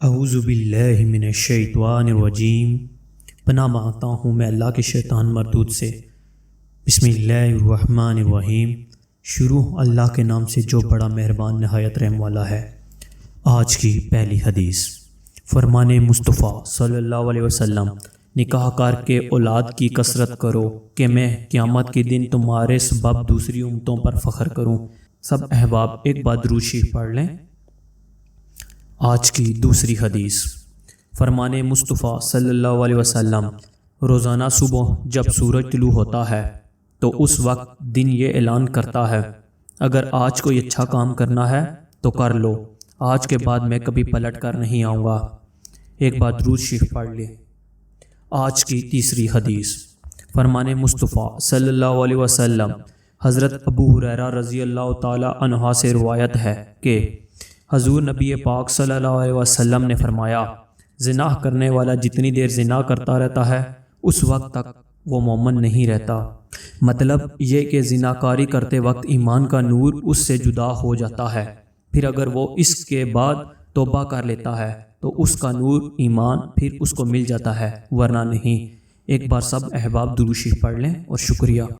اعوذ باللہ من الشیطان الرجیم۔ پناہ مانگتا ہوں میں اللہ کے شیطان مردود سے۔ بسم اللہ الرحمن الرحیم۔ شروع اللہ کے نام سے جو بڑا مہربان نہایت رحم والا ہے۔ آج کی پہلی حدیث، فرمان مصطفیٰ صلی اللہ علیہ وسلم، نکاح کر کے اولاد کی کثرت کرو کہ میں قیامت کے دن تمہارے سبب دوسری امتوں پر فخر کروں۔ سب احباب ایک بار درود شریف پڑھ لیں۔ آج کی دوسری حدیث، فرمان مصطفیٰ صلی اللہ علیہ وسلم، روزانہ صبح جب سورج طلوع ہوتا ہے تو اس وقت دن یہ اعلان کرتا ہے، اگر آج کوئی اچھا کام کرنا ہے تو کر لو، آج کے بعد میں کبھی پلٹ کر نہیں آؤں گا۔ ایک بار درود شریف پڑھ لے۔ آج کی تیسری حدیث، فرمان مصطفیٰ صلی اللہ علیہ وسلم، حضرت ابو ہریرہ رضی اللہ تعالی عنہ سے روایت ہے کہ حضور نبی پاک صلی اللہ علیہ وسلم نے فرمایا، زنا کرنے والا جتنی دیر زنا کرتا رہتا ہے اس وقت تک وہ مومن نہیں رہتا۔ مطلب یہ کہ زنا کاری کرتے وقت ایمان کا نور اس سے جدا ہو جاتا ہے، پھر اگر وہ اس کے بعد توبہ کر لیتا ہے تو اس کا نور ایمان پھر اس کو مل جاتا ہے، ورنہ نہیں۔ ایک بار سب احباب درود شریف پڑھ لیں اور شکریہ۔